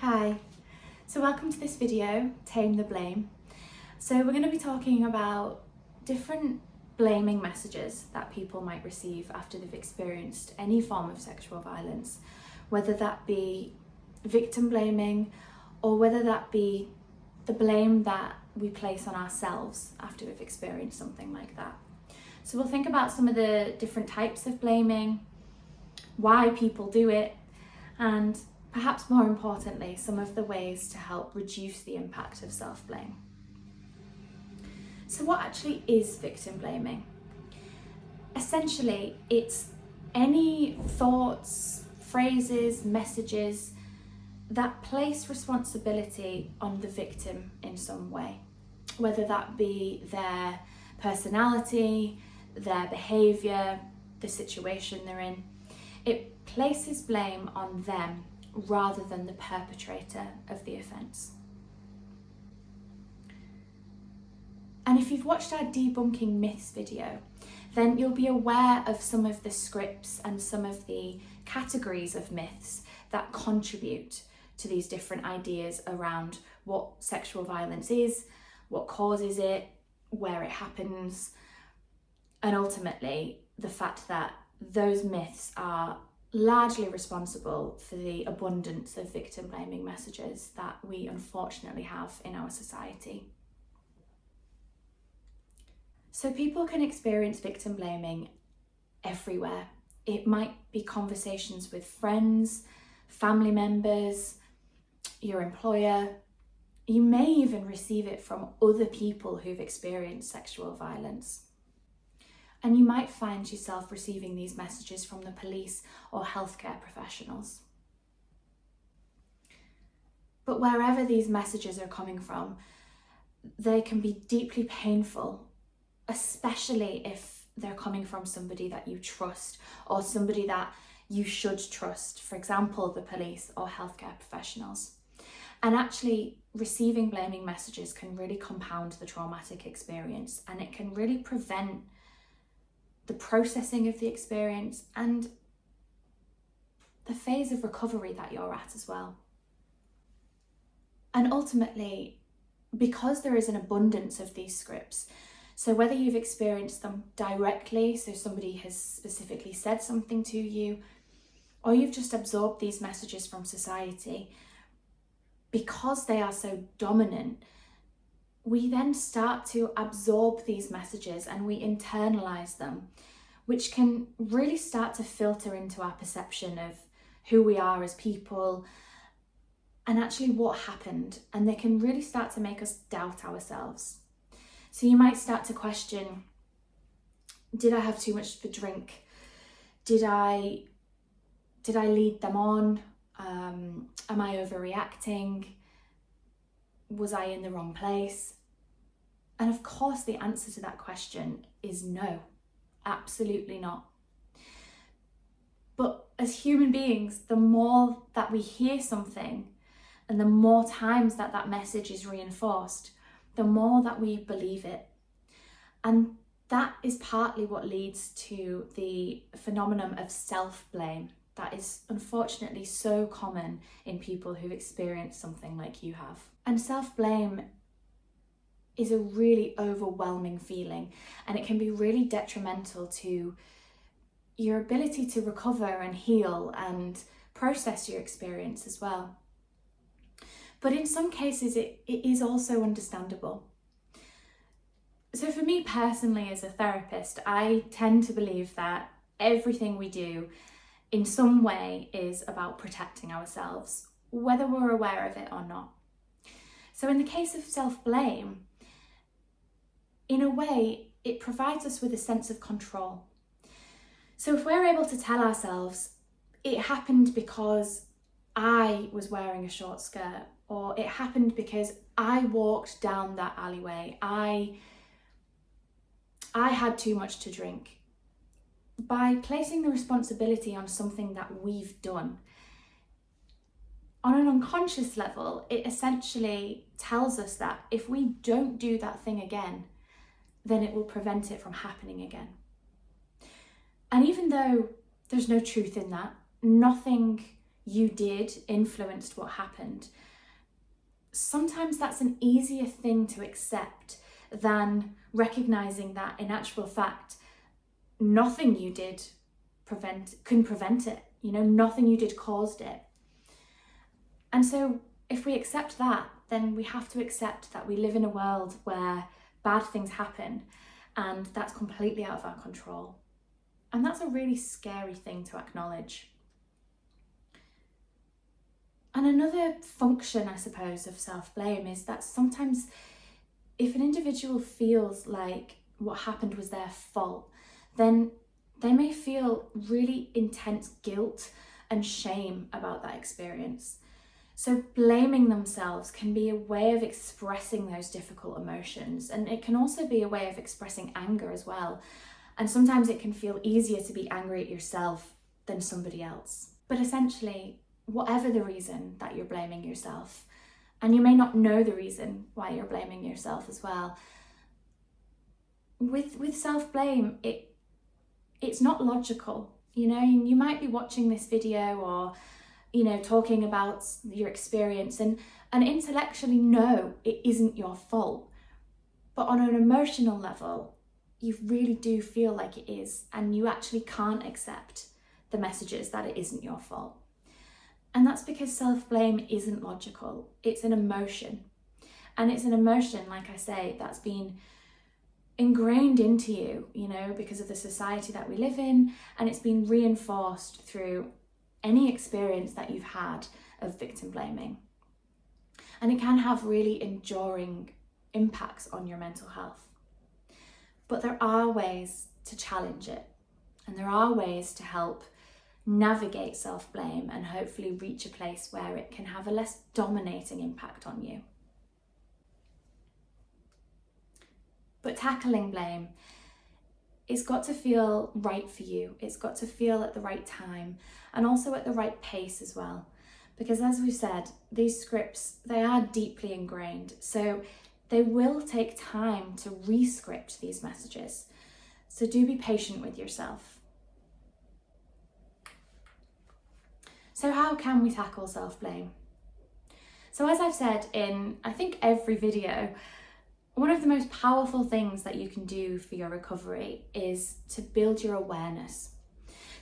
Hi, so welcome to this video, Tame the Blame. So we're going to be talking about different blaming messages that people might receive after they've experienced any form of sexual violence, whether that be victim blaming or whether that be the blame that we place on ourselves after we've experienced something like that. So we'll think about some of the different types of blaming, why people do it, and perhaps more importantly, some of the ways to help reduce the impact of self-blame. So what actually is victim blaming? Essentially, it's any thoughts, phrases, messages that place responsibility on the victim in some way, whether that be their personality, their behaviour, the situation they're in. It places blame on them rather than the perpetrator of the offence. And if you've watched our debunking myths video, then you'll be aware of some of the scripts and some of the categories of myths that contribute to these different ideas around what sexual violence is, what causes it, where it happens, and ultimately the fact that those myths are largely responsible for the abundance of victim blaming messages that we unfortunately have in our society. So people can experience victim blaming everywhere. It might be conversations with friends, family members, your employer. You may even receive it from other people who've experienced sexual violence. And you might find yourself receiving these messages from the police or healthcare professionals. But wherever these messages are coming from, they can be deeply painful, especially if they're coming from somebody that you trust or somebody that you should trust, for example, the police or healthcare professionals. And actually, receiving blaming messages can really compound the traumatic experience, and it can really prevent the processing of the experience and the phase of recovery that you're at as well. And ultimately, because there is an abundance of these scripts, so whether you've experienced them directly, so somebody has specifically said something to you, or you've just absorbed these messages from society, because they are so dominant, we then start to absorb these messages and we internalize them, which can really start to filter into our perception of who we are as people and actually what happened. And they can really start to make us doubt ourselves. So you might start to question, did I have too much to drink? Did I lead them on? Am I overreacting? Was I in the wrong place? And of course, the answer to that question is no, absolutely not. But as human beings, the more that we hear something and the more times that that message is reinforced, the more that we believe it. And that is partly what leads to the phenomenon of self-blame that is unfortunately so common in people who've experienced something like you have. And self-blame is a really overwhelming feeling, and it can be really detrimental to your ability to recover and heal and process your experience as well. But in some cases, it is also understandable. So for me personally, as a therapist, I tend to believe that everything we do in some way is about protecting ourselves, whether we're aware of it or not. So in the case of self-blame, in a way, it provides us with a sense of control. So if we're able to tell ourselves, it happened because I was wearing a short skirt, or it happened because I walked down that alleyway, I had too much to drink. By placing the responsibility on something that we've done, on an unconscious level, it essentially tells us that if we don't do that thing again, then it will prevent it from happening again. And even though there's no truth in that, nothing you did influenced what happened, sometimes that's an easier thing to accept than recognizing that in actual fact, nothing you did couldn't prevent it. Nothing you did caused it. And so if we accept that, then we have to accept that we live in a world where bad things happen, and that's completely out of our control. And that's a really scary thing to acknowledge. And another function, I suppose, of self-blame is that sometimes if an individual feels like what happened was their fault, then they may feel really intense guilt and shame about that experience. So blaming themselves can be a way of expressing those difficult emotions, and it can also be a way of expressing anger as well. And sometimes it can feel easier to be angry at yourself than somebody else. But essentially, whatever the reason that you're blaming yourself, and you may not know the reason why you're blaming yourself as well, with self-blame, it's not logical. You might be watching this video or talking about your experience and intellectually know it isn't your fault, but on an emotional level you really do feel like it is, and you actually can't accept the messages that it isn't your fault. And that's because self-blame isn't logical. It's an emotion, and it's an emotion, like I say, that's been ingrained into you, because of the society that we live in, and it's been reinforced through any experience that you've had of victim blaming. And it can have really enduring impacts on your mental health. But there are ways to challenge it, and there are ways to help navigate self-blame and hopefully reach a place where it can have a less dominating impact on you. But tackling blame, it's got to feel right for you. It's got to feel at the right time, and also at the right pace as well. Because as we've said, these scripts, they are deeply ingrained. So they will take time to re-script these messages. So do be patient with yourself. So how can we tackle self-blame? So as I've said in, I think, every video, one of the most powerful things that you can do for your recovery is to build your awareness.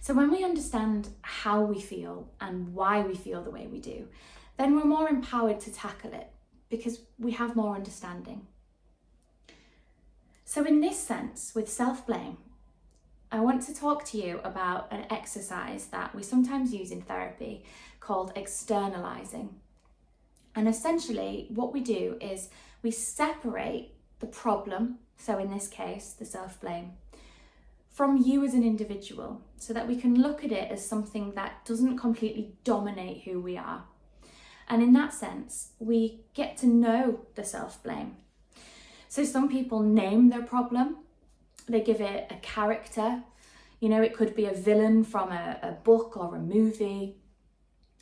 So when we understand how we feel and why we feel the way we do, then we're more empowered to tackle it because we have more understanding. So in this sense, with self-blame, I want to talk to you about an exercise that we sometimes use in therapy called externalizing. And essentially what we do is we separate the problem, so in this case, the self-blame, from you as an individual, so that we can look at it as something that doesn't completely dominate who we are. And in that sense, we get to know the self-blame. So some people name their problem, they give it a character. It could be a villain from a book or a movie.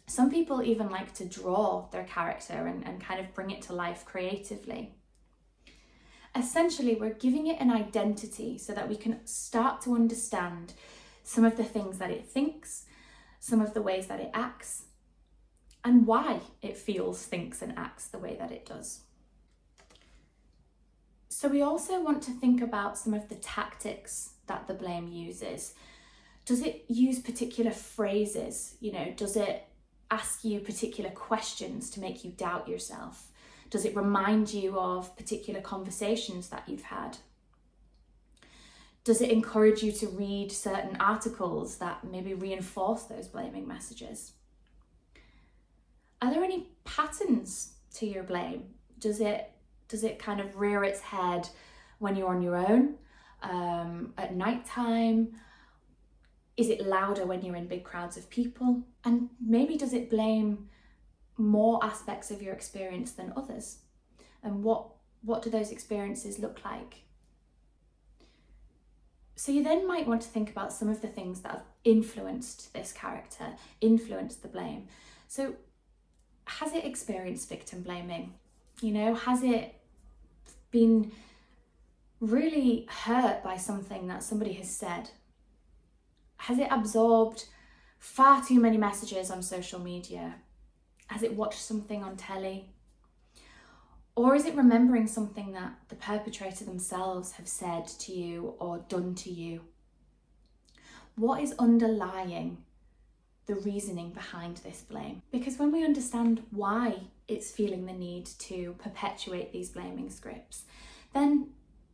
Some people even like to draw their character and kind of bring it to life creatively. Essentially, we're giving it an identity so that we can start to understand some of the things that it thinks, some of the ways that it acts, and why it feels, thinks, and acts the way that it does. So we also want to think about some of the tactics that the blame uses. Does it use particular phrases? Does it ask you particular questions to make you doubt yourself? Does it remind you of particular conversations that you've had? Does it encourage you to read certain articles that maybe reinforce those blaming messages? Are there any patterns to your blame? Does it kind of rear its head when you're on your own, at night time? Is it louder when you're in big crowds of people? And maybe does it blame more aspects of your experience than others? And what do those experiences look like? So you then might want to think about some of the things that have influenced this character, influenced the blame. So has it experienced victim blaming? Has it been really hurt by something that somebody has said? Has it absorbed far too many messages on social media? Has it watched something on telly? Or is it remembering something that the perpetrator themselves have said to you or done to you? What is underlying the reasoning behind this blame? Because when we understand why it's feeling the need to perpetuate these blaming scripts, then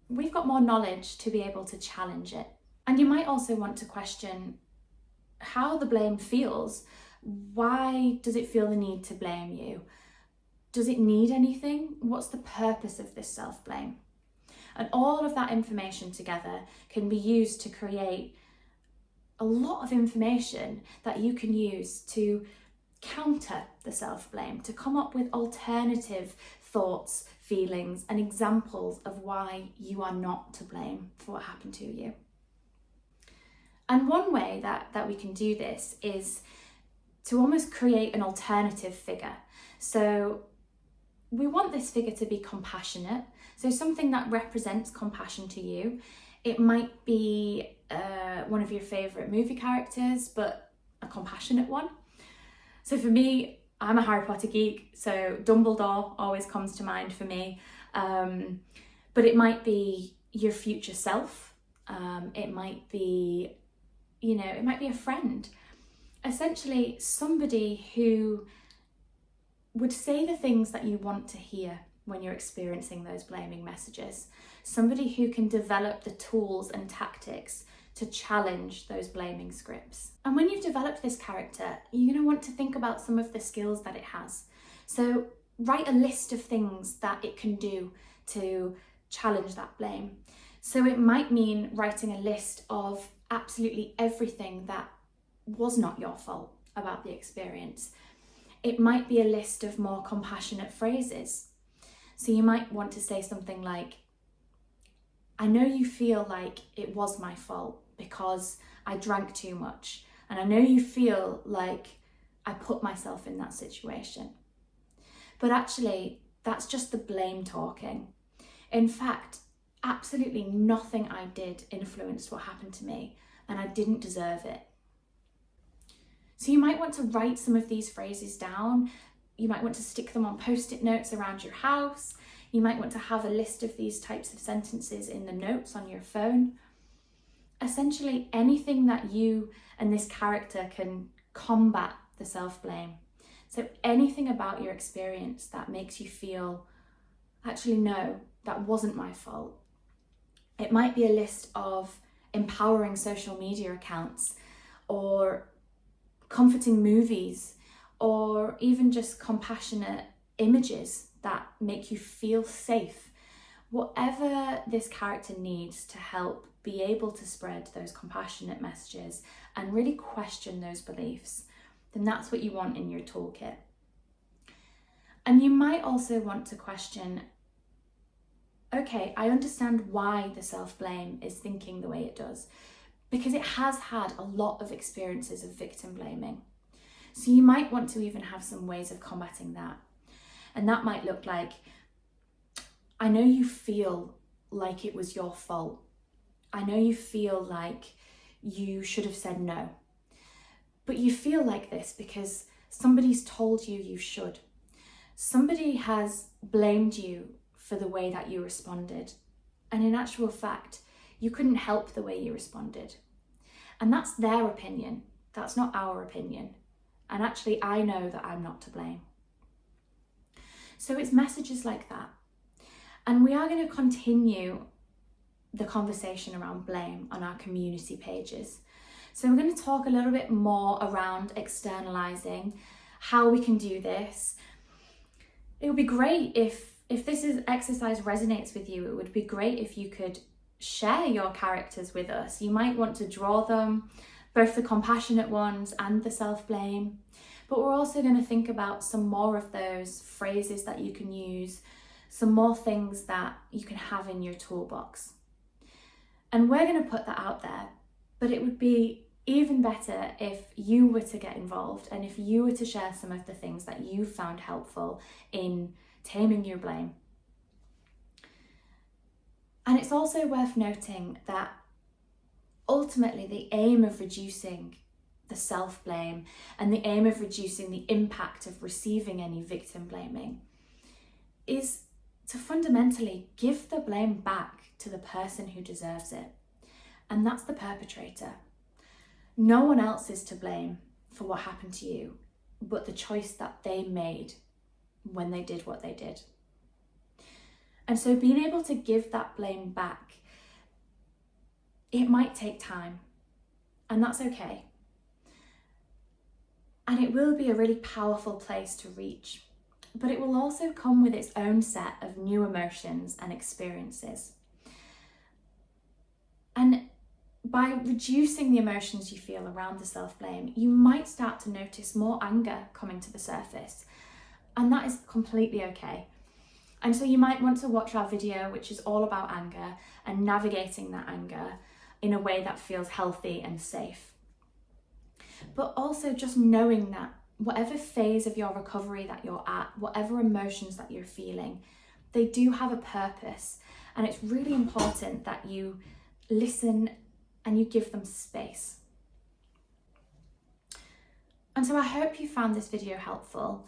we've got more knowledge to be able to challenge it. And you might also want to question how the blame feels. Why does it feel the need to blame you? Does it need anything? What's the purpose of this self-blame? And all of that information together can be used to create a lot of information that you can use to counter the self-blame, to come up with alternative thoughts, feelings, and examples of why you are not to blame for what happened to you. And one way that we can do this is to almost create an alternative figure. So we want this figure to be compassionate, so something that represents compassion to you. It might be one of your favourite movie characters, but a compassionate one. So for me, I'm a Harry Potter geek, so Dumbledore always comes to mind for me. But it might be your future self. It might be, it might be a friend. Essentially, somebody who would say the things that you want to hear when you're experiencing those blaming messages. Somebody who can develop the tools and tactics to challenge those blaming scripts. And when you've developed this character, you're going to want to think about some of the skills that it has. So write a list of things that it can do to challenge that blame. So it might mean writing a list of absolutely everything that was not your fault about the experience. It might be a list of more compassionate phrases. So you might want to say something like, I know you feel like it was my fault because I drank too much. And I know you feel like I put myself in that situation. But actually, that's just the blame talking. In fact, absolutely nothing I did influenced what happened to me, and I didn't deserve it. So you might want to write some of these phrases down. You might want to stick them on post-it notes around your house. You might want to have a list of these types of sentences in the notes on your phone. Essentially, anything that you and this character can combat the self-blame. So anything about your experience that makes you feel, actually, no, that wasn't my fault. It might be a list of empowering social media accounts, or comforting movies, or even just compassionate images that make you feel safe. Whatever this character needs to help be able to spread those compassionate messages and really question those beliefs, then that's what you want in your toolkit. And you might also want to question, okay, I understand why the self-blame is thinking the way it does, because it has had a lot of experiences of victim blaming. So you might want to even have some ways of combating that. And that might look like, I know you feel like it was your fault. I know you feel like you should have said no. But you feel like this because somebody's told you you should. Somebody has blamed you for the way that you responded. And in actual fact, you couldn't help the way you responded. And that's their opinion. That's not our opinion. And actually, I know that I'm not to blame. So it's messages like that. And we are going to continue the conversation around blame on our community pages. So we're going to talk a little bit more around externalizing, how we can do this. It would be great if this exercise resonates with you. It would be great if you could share your characters with us. You might want to draw them, both the compassionate ones and the self-blame. But we're also going to think about some more of those phrases that you can use, some more things that you can have in your toolbox. And we're going to put that out there, but it would be even better if you were to get involved and if you were to share some of the things that you found helpful in taming your blame. And it's also worth noting that ultimately the aim of reducing the self-blame and the aim of reducing the impact of receiving any victim blaming is to fundamentally give the blame back to the person who deserves it. And that's the perpetrator. No one else is to blame for what happened to you, but the choice that they made when they did what they did. And so being able to give that blame back, it might take time, and that's okay. And it will be a really powerful place to reach, but it will also come with its own set of new emotions and experiences. And by reducing the emotions you feel around the self-blame, you might start to notice more anger coming to the surface, and that is completely okay. And so you might want to watch our video, which is all about anger and navigating that anger in a way that feels healthy and safe. But also just knowing that whatever phase of your recovery that you're at, whatever emotions that you're feeling, they do have a purpose. And it's really important that you listen and you give them space. And so I hope you found this video helpful.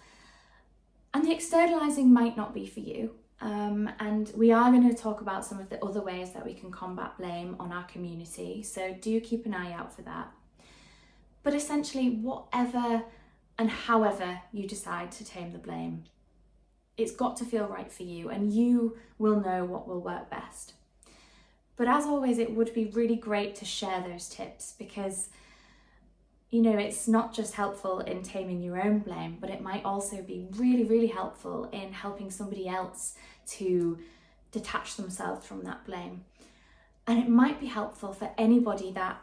And the externalizing might not be for you. And we are going to talk about some of the other ways that we can combat blame on our community. So do keep an eye out for that. But essentially, whatever and however you decide to tame the blame, it's got to feel right for you, and you will know what will work best. But as always, it would be really great to share those tips because, you know, it's not just helpful in taming your own blame, but it might also be really, really helpful in helping somebody else to detach themselves from that blame. And it might be helpful for anybody that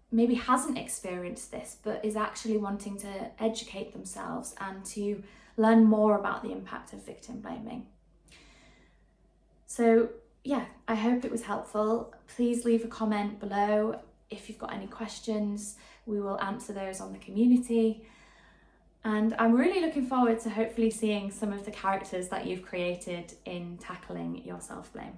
maybe hasn't experienced this, but is actually wanting to educate themselves and to learn more about the impact of victim blaming. So yeah, I hope it was helpful. Please leave a comment below if you've got any questions. We will answer those on the community. And I'm really looking forward to hopefully seeing some of the characters that you've created in tackling your self-blame.